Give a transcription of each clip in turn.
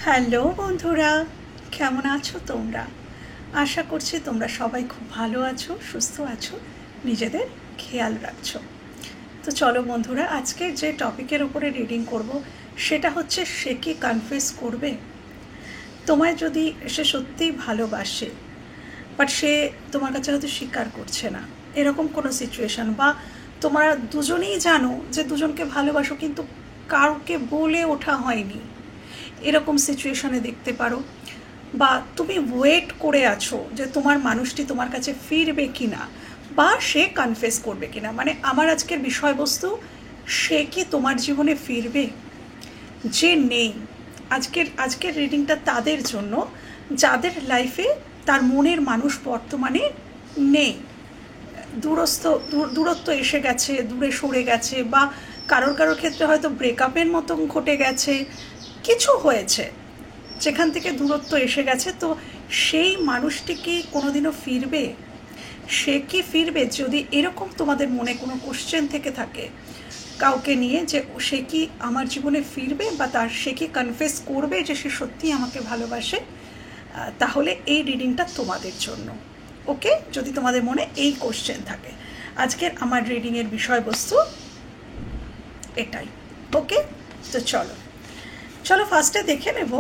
Hello বন্ধুরা, কেমন আছো তোমরা? আশা করছি তোমরা সবাই খুব ভালো আছো, সুস্থ আছো, নিজেদের খেয়াল রাখছো। তো চলো বন্ধুরা, আজকে যে টপিকের উপরে রিডিং করব সেটা হচ্ছে, সে কি কনফেস করবে? তোমায় যদি সে সত্যিই ভালোবাসে, বাট সে তোমার কাছে হয়তো স্বীকার করছে না, এরকম কোনো সিচুয়েশান, বা তোমরা দুজনেই জানো যে দুজনকে ভালোবাসো কিন্তু কাউকে বলে ওঠা হয়নি, এরকম সিচুয়েশনে দেখতে পারো। বা তুমি ওয়েট করে আছো যে তোমার মানুষটি তোমার কাছে ফিরবে কি না, বা সে কনফেস করবে কি না। মানে আমার আজকের বিষয়বস্তু, সে কি তোমার জীবনে ফিরবে? যে নেই, আজকের রিডিংটা তাদের জন্য যাদের লাইফে তার মনের মানুষ বর্তমানে নেই। দূরত্ব এসে গেছে, দূরে সরে গেছে, বা কারোর ক্ষেত্রে হয়তো ব্রেকআপের মতন ঘটে গেছে, কিছু হয়েছে যেখান থেকে দূরত্ব এসে গেছে। তো সেই মানুষটি কি কোনোদিনও ফিরবে? সে কি ফিরবে? যদি এরকম তোমাদের মনে কোনো কোশ্চেন থেকে থাকে কাউকে নিয়ে, যে সে কি আমার জীবনে ফিরবে, বা সে কি কনফেস করবে যে সে সত্যিই আমাকে ভালোবাসে, তাহলে এই রিডিংটা তোমাদের জন্য। ওকে, যদি তোমাদের মনে এই কোশ্চেন থাকে, আজকের আমার রিডিংয়ের বিষয়বস্তু এটাই। ওকে, তো চলো ফার্স্টে দেখে নেব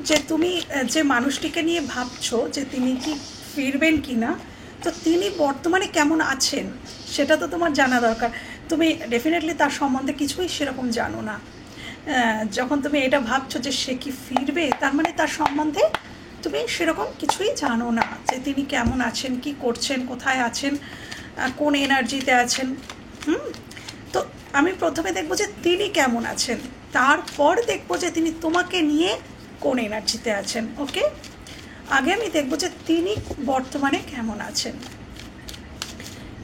যে তুমি যে মানুষটিকে নিয়ে ভাবছো যে তিনি কি ফিরবেন কি না, তো তিনি বর্তমানে কেমন আছেন সেটা তো তোমার জানা দরকার। তুমি ডেফিনেটলি তার সম্বন্ধে কিছুই সেরকম জানো না। যখন তুমি এটা ভাবছো যে সে কি ফিরবে, তার মানে তার সম্বন্ধে তুমি সেরকম কিছুই জানো না, যে তিনি কেমন আছেন, কি করছেন, কোথায় আছেন, কোন এনার্জিতে আছেন। তো আমি প্রথমে দেখবো যে তিনি কেমন আছেন, তারপর দেখবো যে তিনি তোমাকে নিয়ে কোন এনার্জিতে আছেন। ওকে, আগে আমি দেখবো যে তিনি বর্তমানে কেমন আছেন।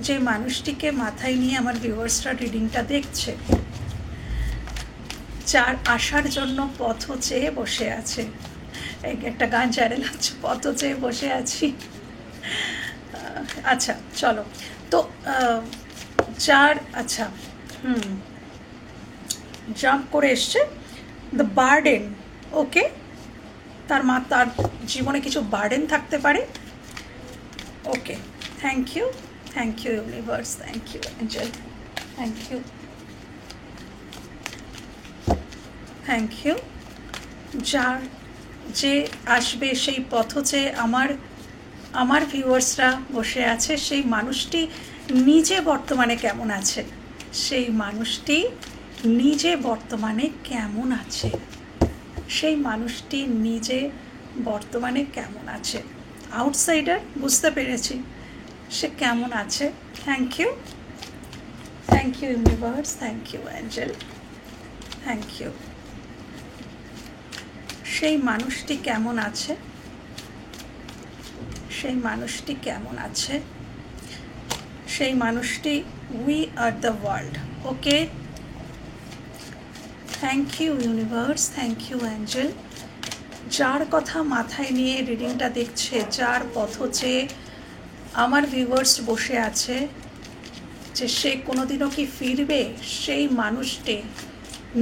যে মানুষটিকে মাথায় নিয়ে আমার ভিউয়ার্সরা রিডিংটা দেখছে, যার আসার জন্য পথ চেয়ে বসে আছে, একটা গান চ্যানেল আছে, পথ চেয়ে বসে আছি। আচ্ছা চলো, তো যার আচ্ছা জাম্প করে এসছে দ্য বার্ডেন। ওকে, তার জীবনে কিছু বার্ডেন থাকতে পারে। Okay, thank you universe, thank you angel, thank you. যে আসবে সেই পথ চেয়ে আমার ভিউয়ার্সরা বসে আছে, সেই মানুষটি নিজে বর্তমানে কেমন আছে? সেই মানুষটি নিজে বর্তমানে কেমন আছে? সেই মানুষটি নিজে বর্তমানে কেমন আছে? আউটসাইডার, বুঝতে পেরেছি সে কেমন আছে। Thank you universe, thank you angel, thank you. সেই মানুষটি কেমন আছে? সেই মানুষটি কেমন আছে? সেই মানুষটি we are the world. Okay, thank you universe, thank you angel. যার কথা মাথায় নিয়ে রিডিংটা দেখছে, যার পথ চেয়ে আমার ভিউয়ার্স বসে আছে, যে সে কোনোদিনও কি ফিরবে, সেই মানুষটি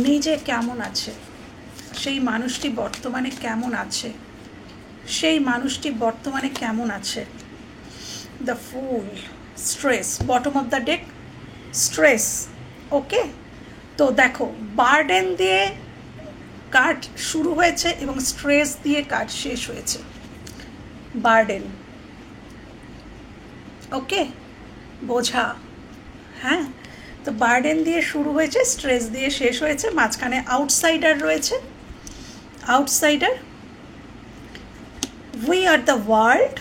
নিজে কেমন আছে? সেই মানুষটি বর্তমানে কেমন আছে? সেই মানুষটি বর্তমানে কেমন আছে? The fool, stress, bottom of the deck, stress. Okay, তো দেখো, বার্ডেন দিয়ে কার্ড শুরু হয়েছে এবং স্ট্রেস দিয়ে কার্ড শেষ হয়েছে। বার্ডেন, ওকে, বোঝা, হ্যাঁ। তো বার্ডেন দিয়ে শুরু হয়েছে, স্ট্রেস দিয়ে শেষ হয়েছে, মাঝখানে আউটসাইডার রয়েছে। Outsider, we are the world,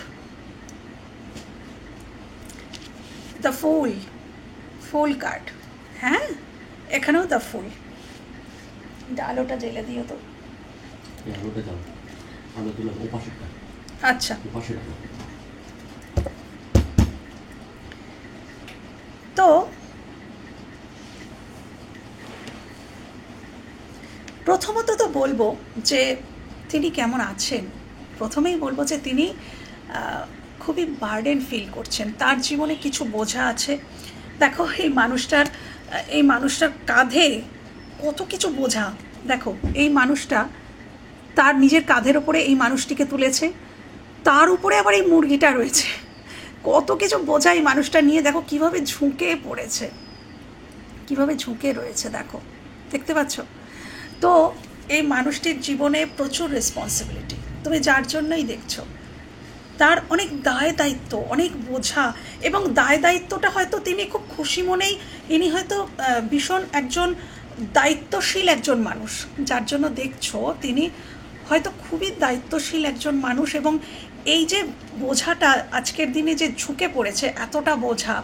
the fool card, হ্যাঁ, এখানেও দ্য ফুল। আলোটা জ্বেলে দিও তো। আচ্ছা, তো প্রথমত তো বলবো যে তিনি কেমন আছেন। প্রথমেই বলবো যে তিনি খুবই বার্ডেন ফিল করছেন, তার জীবনে কিছু বোঝা আছে। দেখো, এই মানুষটার কাঁধে কত কিছু বোঝা। দেখো, এই মানুষটা তার নিজের কাঁধের ওপরে এই মানুষটিকে তুলেছে, তার উপরে আবার এই মুরগিটা রয়েছে, কত কিছু বোঝাই মানুষটা নিয়ে। দেখো কিভাবে ঝুঁকে পড়েছে, কিভাবে ঝুঁকে রয়েছে, দেখো, দেখতে পাচ্ছ? তো এই মানুষটির জীবনে প্রচুর রেসপন্সিবিলিটি, তুমি যার জন্যই দেখছো, তার অনেক দায় দায়িত্ব, অনেক বোঝা, এবং দায় দায়িত্বটা হয়তো তিনি খুব খুশি মনেই, ইনি হয়তো ভীষণ একজন দায়িত্বশীল একজন মানুষ, যার জন্য দেখছো তিনি হয়তো খুবই দায়িত্বশীল একজন মানুষ, এবং এই যে বোঝাটা আজকের দিনে যে ঝুঁকে পড়েছে, এতটা বোঝা,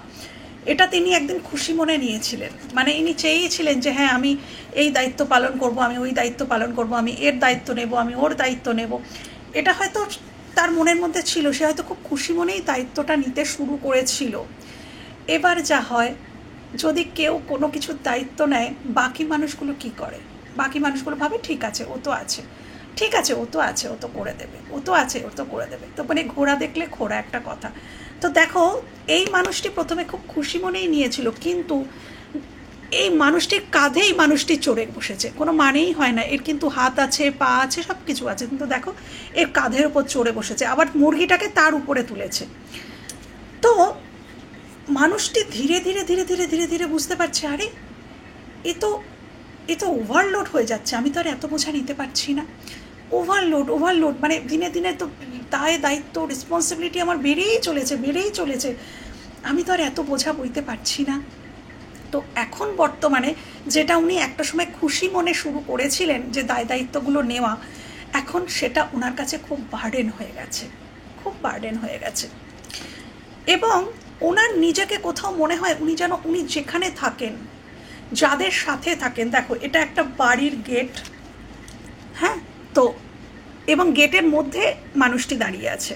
এটা তিনি একদিন খুশি মনে নিয়েছিলেন। মানে ইনি চেয়েছিলেন যে হ্যাঁ আমি এই দায়িত্ব পালন করব, আমি ওই দায়িত্ব পালন করব, আমি এর দায়িত্ব নেব, আমি ওর দায়িত্ব নেব, এটা হয়তো তার মনের মধ্যে ছিল। সে হয়তো খুব খুশি মনেই দায়িত্বটা নিতে শুরু করেছিল। এবার যা হয়, যদি কেউ কোনো কিছুর দায়িত্ব নেয়, বাকি মানুষগুলো কি করে? বাকি মানুষগুলো ভাবে ঠিক আছে ও তো আছে, ঠিক আছে ও তো আছে, ও তো করে দেবে, ও তো আছে, ও তো করে দেবে। তো মানে ঘোড়া দেখলে খোড়া একটা কথা। তো দেখো এই মানুষটি প্রথমে খুব খুশি মনেই নিয়েছিল, কিন্তু এই মানুষটির কাঁধেই মানুষটি চড়ে বসেছে। কোনো মানেই হয় না, এর কিন্তু হাত আছে, পা আছে, সব কিছু আছে, কিন্তু দেখো এর কাঁধের উপর চড়ে বসেছে, আবার মুরগিটাকে তার উপরে তুলেছে। তো মানুষটি ধীরে ধীরে ধীরে ধীরে ধীরে ধীরে বুঝতে পারছে, আরে এ তো ওভারলোড হয়ে যাচ্ছে, আমি তো আর এত বোঝা নিতে পারছি না। ওভারলোড মানে দিনে দিনে তো দায় দায়িত্ব, রেসপন্সিবিলিটি আমার বেড়েই চলেছে, আমি তো আর এত বোঝা বইতে পারছি না। তো এখন বর্তমানে যেটা উনি একটা সময় খুশি মনে শুরু করেছিলেন যে দায় দায়িত্বগুলো নেওয়া, এখন সেটা ওনার কাছে খুব বার্ডেন হয়ে গেছে। এবং ওনার নিজেকে কোথাও মনে হয় উনি যেখানে থাকেন, যাদের সাথে থাকেন, দেখো এটা একটা বাড়ির গেট, হ্যাঁ, তো এবং গেটের মধ্যে মানুষটি দাঁড়িয়ে আছে।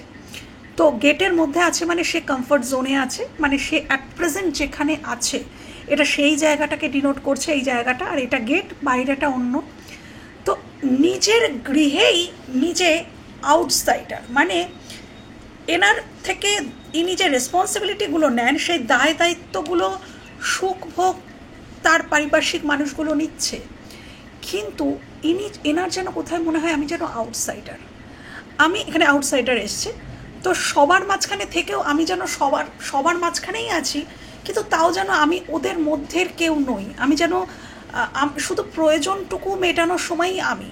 তো গেটের মধ্যে আছে মানে সে কমফর্ট জোনে আছে, মানে সে অ্যাট প্রেজেন্ট যেখানে আছে এটা সেই জায়গাটাকে ডিনোট করছে, এই জায়গাটা, আর এটা গেট, বাইরেটা অন্য। তো নিজের গৃহেই নিজে আউটসাইডার, মানে এনার থেকে ইনি যে রেসপন্সিবিলিটিগুলো নেন, সেই দায় দায়িত্বগুলো সুখ ভোগ তার পারিপার্শ্বিক মানুষগুলো নিচ্ছে, কিন্তু এনার যেন কোথায় মনে হয় আমি যেন আউটসাইডার, আমি এখানে আউটসাইডার এসছে। তো সবার মাঝখানে থেকেও আমি যেন সবার মাঝখানেই আছি, কিন্তু তাও যেন আমি ওদের মধ্যের কেউ নই। আমি যেন শুধু প্রয়োজনটুকু মেটানোর সময়ই আমি,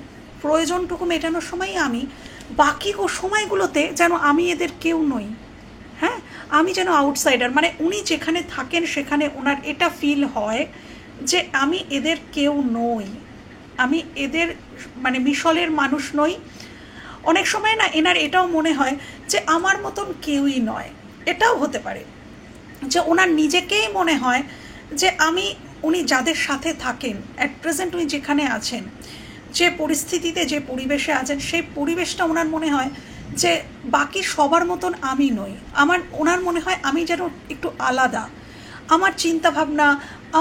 বাকি সময়গুলোতে যেন আমি এদের কেউ নই। হ্যাঁ, আমি যেন আউটসাইডার, মানে উনি যেখানে থাকেন সেখানে ওনার এটা ফিল হয় যে আমি এদের কেউ নই, আমি এদের মানে মিশলের মানুষ নই। অনেক সময় না এনার এটাও মনে হয় যে আমার মতন কেউই নয়, এটাও হতে পারে যে ওনার নিজেকেই মনে হয় যে উনি যাদের সাথে থাকেন, অ্যাট প্রেজেন্ট উনি যেখানে আছেন, যে পরিস্থিতিতে যে পরিবেশে আছেন, সেই পরিবেশটা ওনার মনে হয় যে বাকি সবার মতন আমি নই। ওনার মনে হয় আমি যেন একটু আলাদা, আমার চিন্তাভাবনা,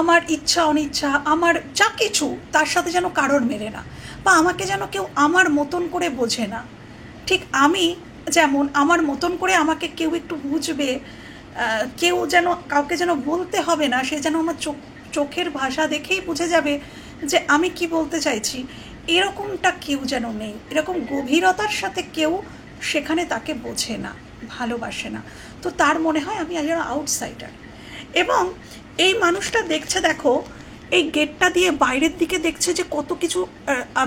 আমার ইচ্ছা অনিচ্ছা, আমার যা কিছু তার সাথে যেন কারোর মেলে না, বা আমাকে যেন কেউ আমার মতন করে বোঝে না। ঠিক আমি যেমন আমার মতন করে আমাকে কেউ একটু বুঝবে, কেউ যেন কাউকে যেন বলতে হবে না, সে যেন আমার চোখের ভাষা দেখেই বুঝে যাবে যে আমি কি বলতে চাইছি, এরকমটা কেউ যেন নেই। এরকম গভীরতার সাথে কেউ সেখানে তাকে বোঝে না, ভালোবাসে না। তো তার মনে হয় আমি যেন আউটসাইডার। এবং এই মানুষটা দেখছে, দেখো এই গেটটা দিয়ে বাইরের দিকে দেখছে যে কত কিছু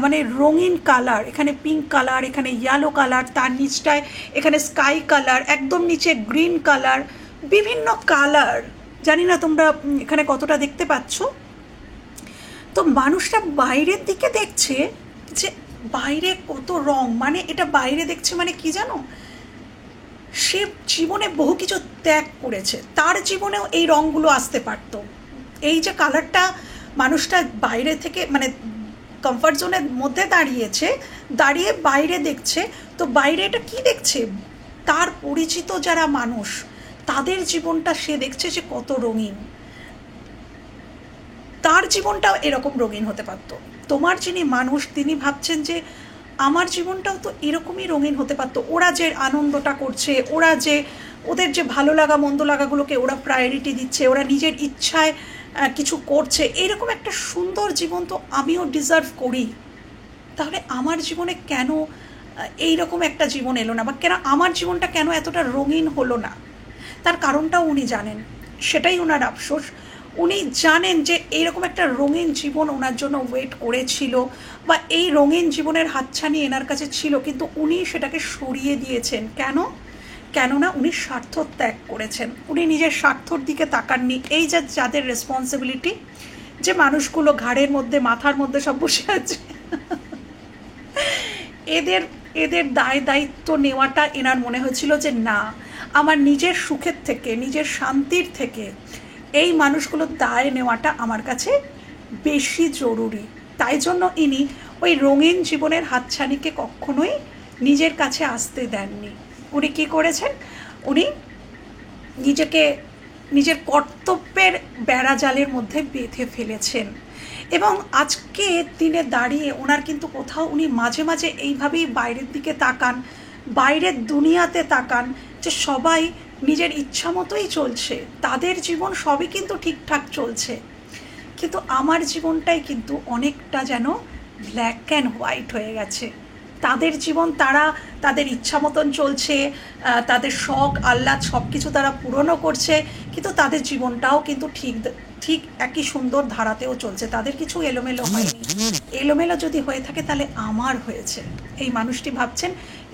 মানে রঙিন কালার, এখানে পিঙ্ক কালার, এখানে ইয়েলো কালার, তার নিচটায় এখানে স্কাই কালার, একদম নিচে গ্রিন কালার, বিভিন্ন কালার, জানি না তোমরা এখানে কতটা দেখতে পাচ্ছ। তো মানুষটা বাইরের দিকে দেখছে যে বাইরে কত রং, মানে এটা বাইরে দেখছে মানে কি জানো, সে জীবনে বহু কিছু ত্যাগ করেছে, তার জীবনেও এই রঙগুলো আসতে পারত। এই যে কালারটা মানুষটা বাইরে থেকে মানে কমফর্ট জোনের মধ্যে দাঁড়িয়ে বাইরে দেখছে, তো বাইরে এটা কি দেখছে, তার পরিচিত যারা মানুষ তাদের জীবনটা সে দেখছে যে কত রঙিন, তার জীবনটাও এরকম রঙিন হতে পারত। তোমার যিনি মানুষ তিনি ভাবছেন যে আমার জীবনটাও তো এরকমই রঙিন হতে পারতো, ওরা যে আনন্দটা করছে, ওদের যে ভালো লাগা মন্দ লাগাগুলোকে ওরা প্রায়োরিটি দিচ্ছে, ওরা নিজের ইচ্ছায় কিছু করছে, এরকম একটা সুন্দর জীবন তো আমিও ডিজার্ভ করি। তাহলে আমার জীবনে কেন এইরকম একটা জীবন এলো না, বা কেন আমার জীবনটা কেন এতটা রঙিন হলো না? তার কারণটাও উনি জানেন, সেটাই ওনার আফসোস। উনি জানেন যে এইরকম একটা রঙিন জীবন ওনার জন্য ওয়েট করেছিল, বা এই রঙিন জীবনের হাতছানি এনার কাছে ছিল, কিন্তু উনি সেটাকে সরিয়ে দিয়েছেন। কেননা উনি স্বার্থ ত্যাগ করেছেন, উনি নিজের স্বার্থর দিকে তাকাননি। এই যে যাদের রেসপন্সিবিলিটি, যে মানুষগুলো ঘাড়ের মধ্যে মাথার মধ্যে সব বসে আছে, এদের এদের দায় দায়িত্ব নেওয়াটা এনার মনে হয়েছিল যে না, আমার নিজের সুখের থেকে, নিজের শান্তির থেকে এই মানুষগুলোর দায় নেওয়াটা আমার কাছে বেশি জরুরি। তাই জন্য ইনি ওই রঙিন জীবনের হাতছানিকে কখনোই নিজের কাছে আসতে দেননি। উনি কী করেছেন? উনি নিজেকে নিজের কর্তব্যের বেড়াজালের মধ্যে বেঁধে ফেলেছেন। এবং আজকে দিনে দাঁড়িয়ে ওনার কিন্তু কোথাও উনি মাঝে মাঝে এইভাবেই বাইরের দিকে তাকান, বাইরের দুনিয়াতে তাকান, যে সবাই নিজের ইচ্ছা মতোই চলছে, তাদের জীবন সবই কিন্তু ঠিকঠাক চলছে, কিন্তু আমার জীবনটাই কিন্তু অনেকটা যেন ব্ল্যাক অ্যান্ড হোয়াইট হয়ে গেছে। তাদের জীবন তারা তাদের ইচ্ছা মতন চলছে, তাদের শখ আহ্লাদ সব কিছু তারা পূরণও করছে, কিন্তু তাদের জীবনটাও কিন্তু ঠিক একই সুন্দর ধারাতেও চলছে, তাদের কিছু এলোমেলো হয়নি। এলোমেলো যদি হয়ে থাকে তাহলে আমার হয়েছে। এই মানুষটি ভাবছেন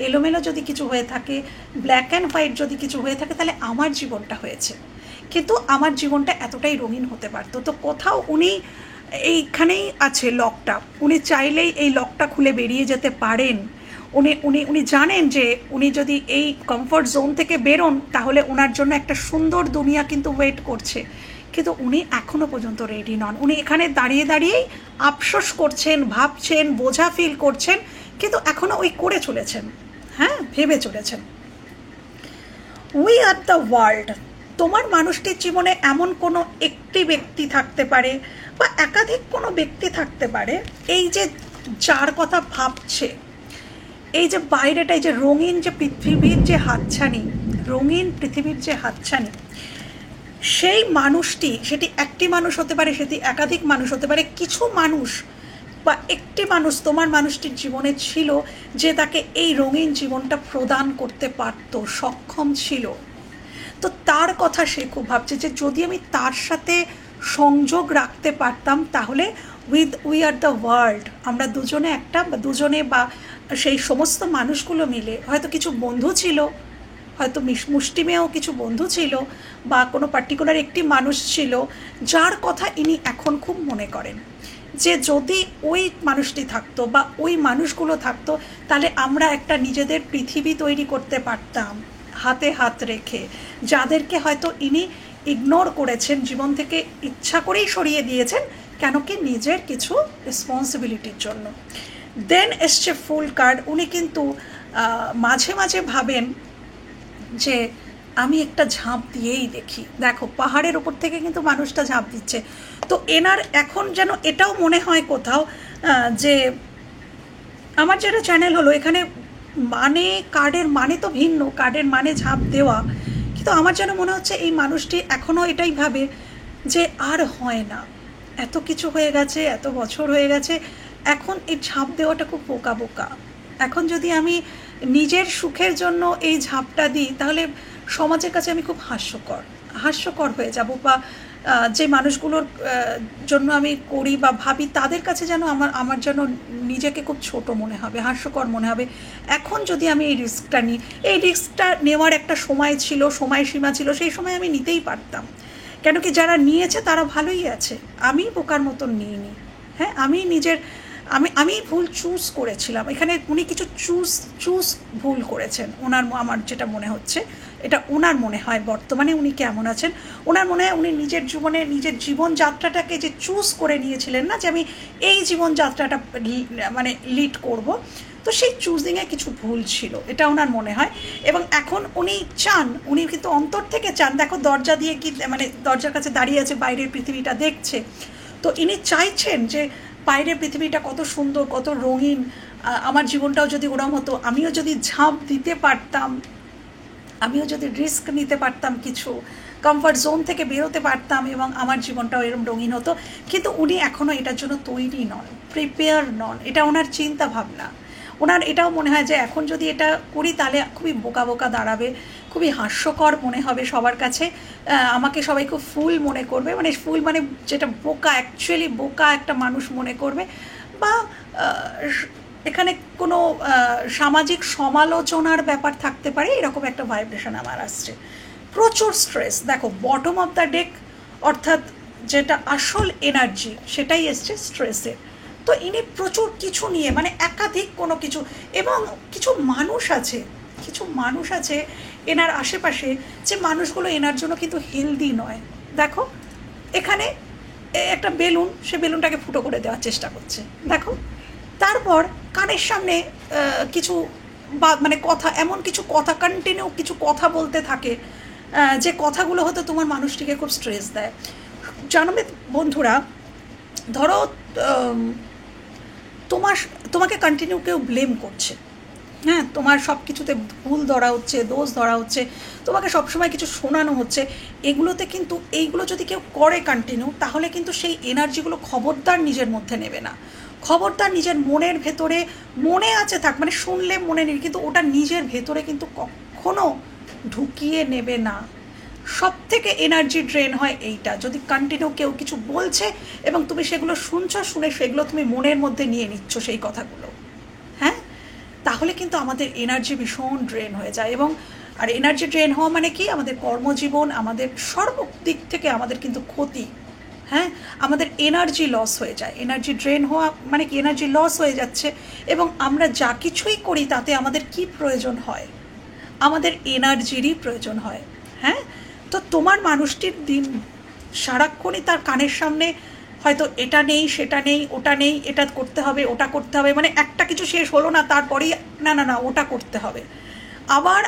এলোমেলো যদি কিছু হয়ে থাকে, ব্ল্যাক অ্যান্ড হোয়াইট যদি কিছু হয়ে থাকে, তাহলে আমার জীবনটা হয়েছে, কিন্তু আমার জীবনটা এতটাই রঙিন হতে পারতো। তো কোথাও উনি এইখানেই আছে লকটা, উনি চাইলেই এই লকটা খুলে বেরিয়ে যেতে পারেন। উনি উনি উনি জানেন যে উনি যদি এই কমফর্ট জোন থেকে বেরোন তাহলে ওনার জন্য একটা সুন্দর দুনিয়া কিন্তু ওয়েট করছে, কিন্তু উনি এখনও পর্যন্ত রেডি নন। উনি এখানে দাঁড়িয়ে দাঁড়িয়েই আফসোস করছেন, ভাবছেন, বোঝা ফিল করছেন, কিন্তু এখনও ওই করে চলেছেন, হ্যাঁ, ভেবে চলেছেন। We are the world. তোমার মানুষটির জীবনে এমন কোনো একটি ব্যক্তি থাকতে পারে, বা একাধিক কোনো ব্যক্তি থাকতে পারে, এই যে যার কথা ভাবছে, এই যে বাইরেটা, এই যে রঙিন যে পৃথিবীর যে হাতছানি, রঙিন পৃথিবীর যে হাতছানি, সেই মানুষটি, সেটি একটি মানুষ হতে পারে, সেটি একাধিক মানুষ হতে পারে, কিছু মানুষ বা একটি মানুষ তোমার মানুষটির জীবনে ছিল যে তাকে এই রঙিন জীবনটা প্রদান করতে পারত, সক্ষম ছিল। তো তার কথা সে খুব ভাবছে যে যদি আমি তার সাথে সংযোগ রাখতে পারতাম তাহলে উই আর দ্য ওয়ার্ল্ড, আমরা দুজনে একটা, বা দুজনে বা সেই সমস্ত মানুষগুলো মিলে, হয়তো কিছু বন্ধু ছিল, হয়তো মুষ্টিমেয় কিছু বন্ধু ছিল, বা কোনো পার্টিকুলার একটি মানুষ ছিল যার কথা ইনি এখন খুব মনে করেন, যে যদি ওই মানুষটি থাকতো বা ওই মানুষগুলো থাকতো তাহলে আমরা একটা নিজেদের পৃথিবী তৈরি করতে পারতাম, হাতে হাত রেখে, যাদেরকে হয়তো ইনি ইগনোর করেছেন, জীবন থেকে ইচ্ছা করেই সরিয়ে দিয়েছেন, কেন কি নিজের কিছু রেসপন্সিবিলিটির জন্য। দেন এসছে ফুল কার্ড। উনি কিন্তু মাঝে মাঝে ভাবেন যে আমি একটা ঝাঁপ দিয়েই দেখি, দেখো পাহাড়ের ওপর থেকে কিন্তু মানুষটা ঝাঁপ দিচ্ছে। তো এনার এখন যেন এটাও মনে হয় কোথাও যে আমার যেটা চ্যানেল হলো, এখানে মানে কার্ডের মানে তো ভিন্ন, কার্ডের মানে ঝাঁপ দেওয়া, কিন্তু আমার যেন মনে হচ্ছে এই মানুষটি এখনও এটাই ভাবে যে আর হয় না, এত কিছু হয়ে গেছে, এত বছর হয়ে গেছে, এখন এই ঝাঁপ দেওয়াটা খুব বোকা বোকা। এখন যদি আমি নিজের সুখের জন্য এই ঝাঁপটা দিই তাহলে সমাজের কাছে আমি খুব হাস্যকর হয়ে যাব, বা যে মানুষগুলোর জন্য আমি করি বা ভাবি তাদের কাছে যেন আমার যেন নিজেকে খুব ছোট মনে হবে, হাস্যকর মনে হবে। এখন যদি আমি এই রিস্কটা নিই, এই রিস্কটা নেওয়ার একটা সময় ছিল, সময়সীমা ছিল, সেই সময় আমি নিতেই পারতাম, কেন কি যারা নিয়েছে তারা ভালোই আছে, আমি বোকার মতন নিইনি। হ্যাঁ, আমি ভুল চুজ করেছিলাম এখানে। উনি কিছু চুজ ভুল করেছেন আমার যেটা মনে হচ্ছে, এটা ওনার মনে হয় বর্তমানে উনি কেমন আছেন, ওনার মনে হয় উনি নিজের জীবনে নিজের জীবনযাত্রাটাকে যে চুজ করে নিয়েছিলেন না, যে আমি এই জীবনযাত্রাটা মানে লিড করব, তো সেই চুজিংয়ে কিছু ভুল ছিল, এটা ওনার মনে হয়। এবং এখন উনি চান, উনি কিন্তু অন্তর থেকে চান, দেখো দরজা দিয়ে কি মানে দরজার কাছে দাঁড়িয়ে আছে, বাইরের পৃথিবীটা দেখছে, তো ইনি চাইছেন যে বাইরের পৃথিবীটা কত সুন্দর, কত রঙিন, আমার জীবনটাও যদি ওরম হতো, আমিও যদি ঝাঁপ দিতে পারতাম, আমিও যদি রিস্ক নিতে পারতাম, কিছু কমফর্ট জোন থেকে বেরোতে পারতাম, এবং আমার জীবনটাও এরকম রঙিন হতো, কিন্তু উনি এখনও এটার জন্য তৈরি নন। প্রিপেয়ার নন, এটা ওনার চিন্তা ভাবনা। ওনার এটাও মনে হয় যে এখন যদি এটা করি তাহলে খুবই বোকা বোকা দাঁড়াবে, খুবই হাস্যকর মনে হবে সবার কাছে, আমাকে সবাই খুব ফুল মনে করবে, মানে ফুল মানে যেটা বোকা, অ্যাকচুয়ালি বোকা একটা মানুষ মনে করবে, বা এখানে কোনো সামাজিক সমালোচনার ব্যাপার থাকতে পারে, এরকম একটা ভাইব্রেশন আমার আসছে। প্রচুর স্ট্রেস, দেখো বটম অফ দ্য ডেক অর্থাৎ যেটা আসল এনার্জি সেটাই এসছে স্ট্রেসের। তো ইনি প্রচুর কিছু নিয়ে, মানে একাধিক কোনো কিছু, এবং কিছু মানুষ আছে এনার আশেপাশে, যে মানুষগুলো এনার জন্য কিন্তু হেলদি নয়। দেখো এখানে একটা বেলুন, সে বেলুনটাকে ফুটো করে দেওয়ার চেষ্টা করছে, দেখো। তারপর কানের সামনে কিছু বা মানে কথা, এমন কিছু কথা কন্টিনিউ কিছু কথা বলতে থাকে, যে কথাগুলো হয়তো তোমার মানুষটিকে খুব স্ট্রেস দেয়। জানো বন্ধুরা, ধরো তোমাকে কন্টিনিউ কেউ ব্লেম করছে, হ্যাঁ, তোমার সব কিছুতে ভুল ধরা হচ্ছে, দোষ ধরা হচ্ছে, তোমাকে সবসময় কিছু শোনানো হচ্ছে, এগুলোতে কিন্তু এইগুলো যদি কেউ করে কন্টিনিউ, তাহলে কিন্তু সেই এনার্জিগুলো খবরদার নিজের মধ্যে নেবে না, খবরদার নিজের মনের ভেতরে, মনে আছে থাক, মানে শুনলে মনে নেই, কিন্তু ওটা নিজের ভেতরে কিন্তু কখনো ঢুকিয়ে নেবে না। সব থেকে এনার্জি ড্রেন হয় এইটা, যদি কন্টিনিউ কেউ কিছু বলছে এবং তুমি সেগুলো শুনছো, শুনে সেগুলো তুমি মনের মধ্যে নিয়ে নিচ্ছ সেই কথাগুলো, হ্যাঁ, তাহলে কিন্তু আমাদের এনার্জি ভীষণ ড্রেন হয়ে যায়। এবং আর এনার্জি ড্রেন হওয়া মানে কি, আমাদের কর্মজীবন, আমাদের সর্বদিক থেকে আমাদের কিন্তু ক্ষতি, হ্যাঁ, আমাদের এনার্জি লস হয়ে যায়। এনার্জি ড্রেন হওয়া মানে কি, এনার্জি লস হয়ে যাচ্ছে, এবং আমরা যা কিছুই করি তাতে আমাদের কি প্রয়োজন হয়, আমাদের এনার্জিরই প্রয়োজন হয়, হ্যাঁ। তো তোমার মানুষটির দিন সারাক্ষণই তার কানের সামনে হয়তো এটা নেই, সেটা নেই, ওটা নেই, এটা করতে হবে, ওটা করতে হবে, মানে একটা কিছু শেষ হলো না তারপরেই না ওটা করতে হবে, আবার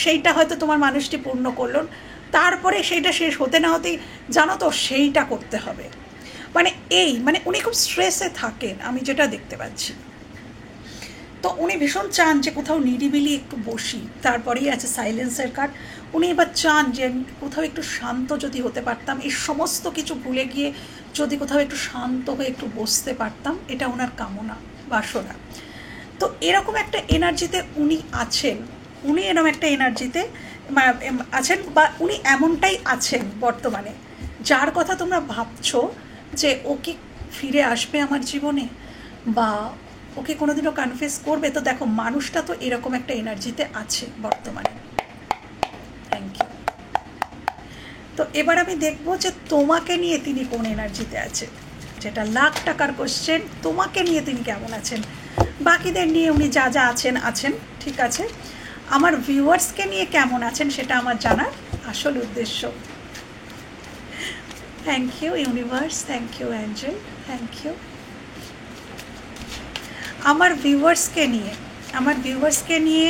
সেইটা হয়তো তোমার মানুষটি পূর্ণ করলো, তারপরে সেইটা শেষ হতে না হতেই জানো তো সেইটা করতে হবে, মানে মানে উনি খুব স্ট্রেসে থাকেন আমি যেটা দেখতে পাচ্ছি। তো উনি ভীষণ চান যে কোথাও নিরিবিলি একটু বসি, তারপরেই আছে সাইলেন্সের কার্ড। উনি এবার চান যে কোথাও একটু শান্ত যদি হতে পারতাম, এই সমস্ত কিছু ভুলে গিয়ে যদি কোথাও একটু শান্ত হয়ে একটু বসতে পারতাম, এটা ওনার কামনা, বাসনা। তো এরকম একটা এনার্জিতে উনি আছেন, উনি এরকম একটা এনার্জিতে আছেন, বা উনি এমনটাই আছেন বর্তমানে, যার কথা তোমরা ভাবছো যে ও কি ফিরে আসবে আমার জীবনে, বা ওকে কোনোদিনও কনফেস করবে। তো দেখো মানুষটা তো এরকম একটা এনার্জিতে আছে বর্তমানে। Thank you. তো এবার আমি দেখবো যে তোমাকে নিয়ে তিনি কোন এনার্জিতে আছে, যেটা লাখ টাকার কোশ্চেন, তোমাকে নিয়ে তিনি কেমন আছেন। বাকিদের নিয়ে উনি যা যা আছেন ঠিক আছে, আমার ভিউয়ার্সকে নিয়ে কেমন আছেন সেটা আমার জানার আসল উদ্দেশ্য। Thank you universe, thank you angel, thank you. আমার ভিউয়ার্সকে নিয়ে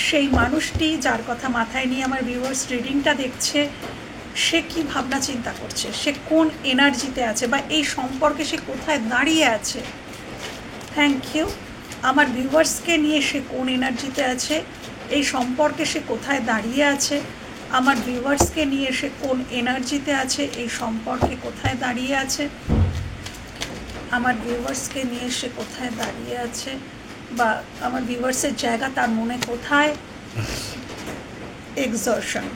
সেই মানুষটি যার কথা মাথায় নিয়ে আমার ভিউয়ার্স রিডিংটা দেখছে, সে কি ভাবনা চিন্তা করছে, সে কোন এনার্জিতে আছে, বা এই সম্পর্কে সে কোথায় দাঁড়িয়ে আছে। Thank you. আমার ভিউয়ার্সকে নিয়ে সে কোন এনার্জিতে আছে, এই সম্পর্কে সে কোথায় দাঁড়িয়ে আছে, আমার ভিউয়ার্সকে নিয়ে সে কোন এনার্জিতে আছে, এই সম্পর্কে কোথায় দাঁড়িয়ে আছে, আমার ভিউয়ার্সকে নিয়ে সে কোথায় দাঁড়িয়ে আছে, বা আমার ভিউয়ার্সের জায়গা তার মনে কোথায়। এক্সর্শন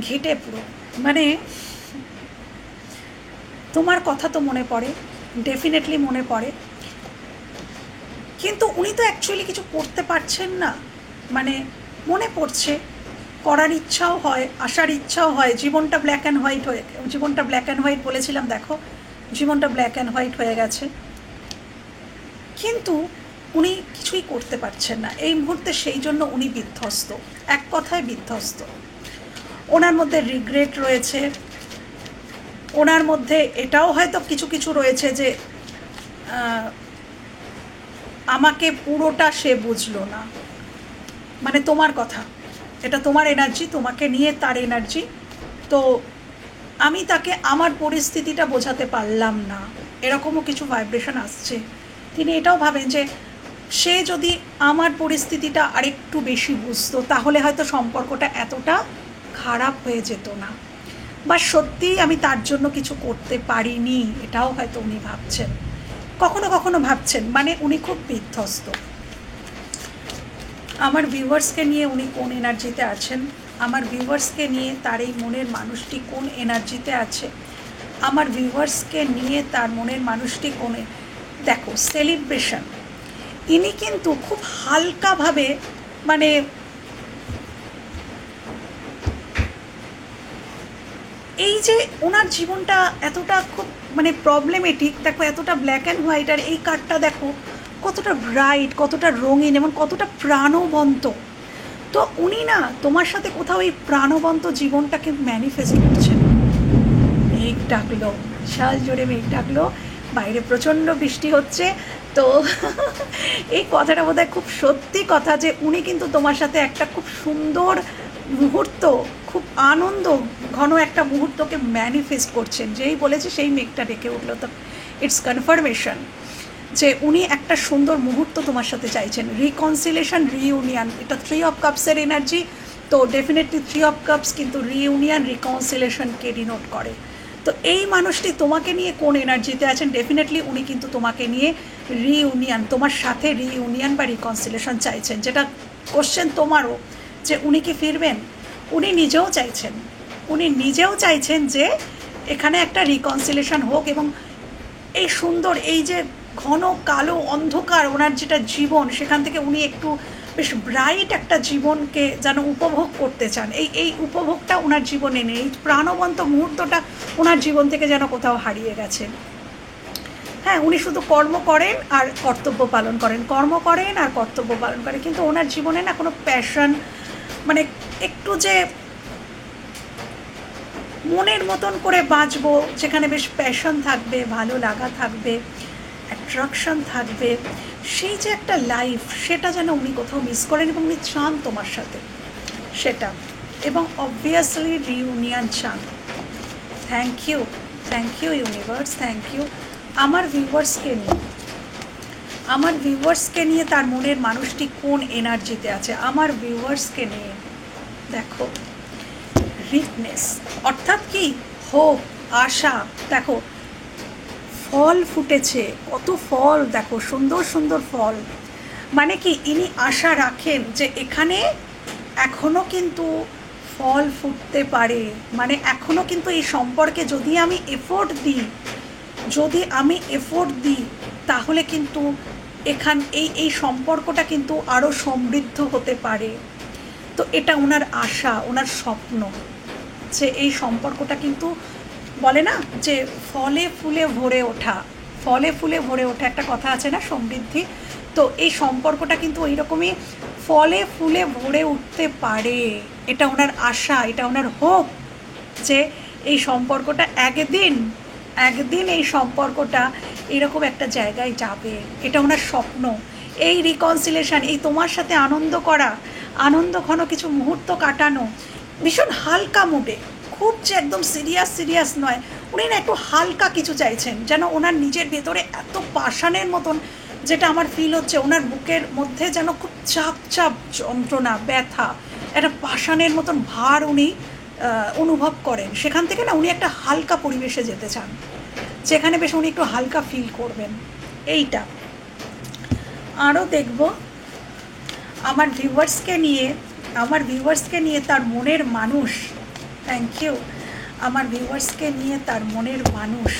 ঘেটে পুরো, মানে তোমার কথা তো মনে পড়ে, ডেফিনেটলি মনে পড়ে, কিন্তু উনি তো অ্যাকচুয়ালি কিছু করতে পারছেন না, মানে মনে পড়ছে, করার ইচ্ছাও হয়, আসার ইচ্ছাও হয়, জীবনটা ব্ল্যাক অ্যান্ড হোয়াইট বলেছিলাম, দেখো জীবনটা ব্ল্যাক অ্যান্ড হোয়াইট হয়ে গেছে, কিন্তু উনি কিছুই করতে পারছেন না এই মুহূর্তে, সেই জন্য উনি বিধ্বস্ত, এক কথায় বিধ্বস্ত। ওনার মধ্যে রিগ্রেট রয়েছে, ওনার মধ্যে এটাও হয়তো কিছু কিছু রয়েছে যে আমাকে পুরোটা সে বুঝলো না, মানে তোমার কথা, এটা তোমার এনার্জি, তোমাকে নিয়ে তার এনার্জি, তো আমি তাকে আমার পরিস্থিতিটা বোঝাতে পারলাম না, এরকমও কিছু ভাইব্রেশন আসছে। তিনি এটাও ভাবেন যে সে যদি আমার পরিস্থিতিটা আরেকটু বেশি বুঝতো তাহলে হয়তো সম্পর্কটা এতটা খারাপ হয়ে যেত না। বা সত্যিই আমি তার জন্য কিছু করতে পারিনি, এটাও হয়তো উনি ভাবছেন, কখনো কখনো ভাবছেন, মানে উনি খুব বিধ্বস্ত। আমার ভিউয়ার্সকে নিয়ে উনি কোন এনার্জিতে আছেন, আমার ভিউয়ার্সকে নিয়ে তার এই মনের মানুষটি কোন এনার্জিতে আছে, আমার ভিউয়ার্সকে নিয়ে তার মনের মানুষটি কোনে, দেখো সেলিব্রেশন, ইনি কিন্তু খুব হালকাভাবে, মানে এই যে ওনার জীবনটা এতটা খুব মানে প্রবলেমেটিক, দেখো এতটা ব্ল্যাক অ্যান্ড হোয়াইট, আর এই কার্ডটা দেখো কতটা ব্রাইট, কতটা রঙিন এবং কতটা প্রাণবন্ত। তো উনি না তোমার সাথে কোথাও এই প্রাণবন্ত জীবনটাকে ম্যানিফেস্ট করছেন। মেঘ ডাকলো, বিশাল জোরে মেঘ ডাকলো, বাইরে প্রচণ্ড বৃষ্টি হচ্ছে। তো এই কথাটা বোধহয় খুব সত্যি কথা যে উনি কিন্তু তোমার সাথে একটা খুব সুন্দর মুহূর্ত, খুব আনন্দ ঘন একটা মুহূর্তকে ম্যানিফেস্ট করছেন। যেই বলেছে সেই মেঘটা ডেকে উঠলো, তো ইটস কনফার্মেশন যে উনি একটা সুন্দর মুহূর্ত তোমার সাথে চাইছেন, রিকনসিলেশন, রিইউনিয়ন। এটা 3 অফ কাপসের এনার্জি, তো ডেফিনেটলি 3 অফ কাপস কিন্তু রিইউনিয়ন, রিকনসিলেশনকে ডিনোট করে। তো এই মানুষটি তোমাকে নিয়ে কোন এনার্জিতে আছেন, ডেফিনেটলি উনি কিন্তু তোমাকে নিয়ে রিইউনিয়ন, তোমার সাথে রিইউনিয়ন বা রিকনসিলেশন চাইছেন। যেটা কোশ্চেন তোমারও যে উনি কি ফিরবেন, উনি নিজেও চাইছেন, উনি নিজেও চাইছেন যে এখানে একটা রিকনসিলেশন হোক, এবং এই সুন্দর এই যে ঘন কালো অন্ধকার ওনার যেটা জীবন, সেখান থেকে উনি একটু বেশ ব্রাইট একটা জীবনকে যেন উপভোগ করতে চান। এই উপভোগটা ওনার জীবনে নেই, এই প্রাণবন্ত মুহূর্তটা ওনার জীবন থেকে যেন কোথাও হারিয়ে গেছে। হ্যাঁ, উনি শুধু কর্ম করেন আর কর্তব্য পালন করেন, কর্ম করেন আর কর্তব্য পালন করেন, কিন্তু ওনার জীবনে না কোনো প্যাশন, মানে একটু যে মনের মতন করে বাঁচবো, যেখানে বেশ প্যাশন থাকবে, ভালো লাগা থাকবে, অ্যাট্রাকশন থাকবে, সেই যে একটা লাইফ, সেটা যেন উনি কোথাও মিস করেন এবং উনি চান তোমার সাথে সেটা, এবং অবভিয়াসলি রিউনিয়ন চান। Thank you universe, thank you. আমার ভিউয়ার্সকে নিয়ে তার মনের মানুষটি কোন এনার্জিতে আছে, আমার ভিউয়ার্সকে নিয়ে দেখো রিচনেস, অর্থাৎ কি হোপ, আশা। দেখো ফল ফুটেছে, কত ফল, দেখো সুন্দর সুন্দর ফল, মানে কি ইনি আশা রাখেন যে এখানে এখনও কিন্তু ফল ফুটতে পারে, মানে এখনও কিন্তু এই সম্পর্কে যদি আমি এফোর্ট দিই তাহলে কিন্তু এই সম্পর্কটা কিন্তু আরও সমৃদ্ধ হতে পারে। তো এটা ওনার আশা, ওনার স্বপ্ন যে এই সম্পর্কটা কিন্তু বলে না যে ফলে ফুলে ভরে ওঠা একটা কথা আছে না, সমৃদ্ধি। তো এই সম্পর্কটা কিন্তু ওই রকমই ফলে ফুলে ভরে উঠতে পারে, এটা ওনার আশা, এটা ওনার হোপ যে এই সম্পর্কটা একদিন এই সম্পর্কটা এরকম একটা জায়গায় যাবে, এটা ওনার স্বপ্ন। এই রিকনসিলেশন, এই তোমার সাথে আনন্দ করা, আনন্দ ঘন কিছু মুহূর্ত কাটানো, ভীষণ হালকা মুডে, খুব যে একদম সিরিয়াস নয়, উনি না একটু হালকা কিছু চাইছেন, যেন ওনার নিজের ভেতরে এত পাষাণের মতন, যেটা আমার ফিল হচ্ছে ওনার বুকের মধ্যে যেন খুব চাপ যন্ত্রণা, ব্যথা, একটা পাষাণের মতন ভার উনি অনুভব করেন। সেখান থেকে না উনি একটা হালকা পরিবেশে যেতে চান, যেখানে বেশ উনি একটু হালকা ফিল করবেন। এইটা আরও দেখব আমার ভিউয়ার্সকে নিয়ে তার মনের মানুষ, থ্যাংক ইউ, আমার ভিউয়ার্সকে নিয়ে তার মনের মানুষ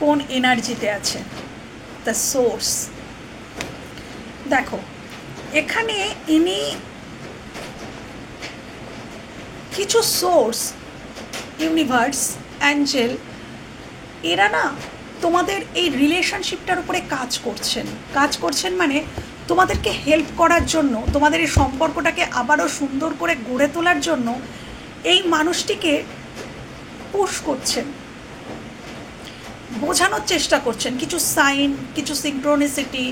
কোন এনার্জিতে আছে, দ্য সোর্স। দেখো এখানে ইনি কিছু সোর্স, ইউনিভার্স, অ্যাঞ্জেল, এরা না তোমাদের এই রিলেশনশিপটার উপরে কাজ করছেন, মানে তোমাদেরকে হেল্প করার জন্য, তোমাদের এই সম্পর্কটাকে আবারও সুন্দর করে গড়ে তোলার জন্য এই মানুষটিকে পুশ করছেন, বোঝানোর চেষ্টা করছেন, কিছু সাইন, কিছু সিঙ্ক্রোনিসিটি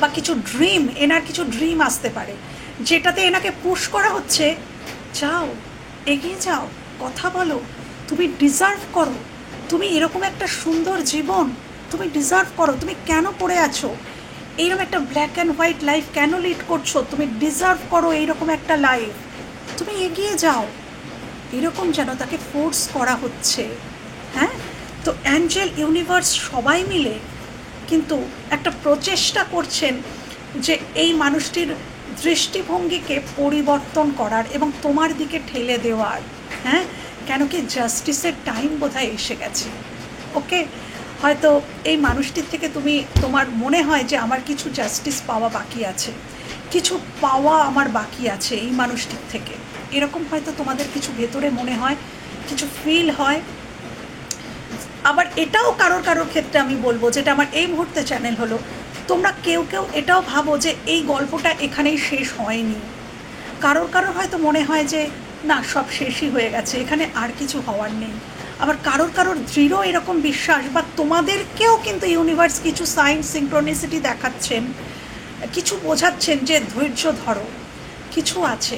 বা কিছু ড্রিম, এনার কিছু ড্রিম আসতে পারে, যেটাতে এনাকে পুশ করা হচ্ছে, যাও এগিয়ে যাও, কথা বলো, তুমি ডিজার্ভ করো, তুমি এরকম একটা সুন্দর জীবন তুমি ডিজার্ভ করো, তুমি কেন পড়ে আছো, এইরকম একটা ব্ল্যাক অ্যান্ড হোয়াইট লাইফ কেন লিড করছো, তুমি ডিজার্ভ করো এইরকম একটা লাইফ, তুমি এগিয়ে যাও, এরকম যেন তাকে ফোর্স করা হচ্ছে। হ্যাঁ, তো অ্যাঞ্জেল ইউনিভার্স সবাই মিলে কিন্তু একটা প্রচেষ্টা করছেন যে এই মানুষটির দৃষ্টিভঙ্গিকে পরিবর্তন করার এবং তোমার দিকে ঠেলে দেওয়ার। হ্যাঁ, কেন কি জাস্টিসের টাইম বোধহয় এসে গেছে। ওকে, হয়তো এই মানুষটির থেকে তোমার মনে হয় যে আমার কিছু জাস্টিস পাওয়া বাকি আছে, কিছু পাওয়া আমার বাকি আছে এই মানুষটির থেকে, এরকম হয়তো তোমাদের কিছু ভেতরে মনে হয়, কিছু ফিল হয়। আবার এটাও কারোর ক্ষেত্রে আমি বলবো, যেটা আমার এই মুহূর্তে চ্যানেল হলো, তোমরা কেউ এটাও ভাবো যে এই গল্পটা এখানেই শেষ হয়নি। কারোর হয়তো মনে হয় যে না, সব শেষই হয়ে গেছে, এখানে আর কিছু হওয়ার নেই। আবার কারোর দৃঢ় এরকম বিশ্বাস, বা তোমাদেরকেও কিন্তু ইউনিভার্স কিছু সাইন সিনক্রোনিসিটি দেখাচ্ছেন, কিছু বোঝাচ্ছেন যে ধৈর্য ধরো, কিছু আছে,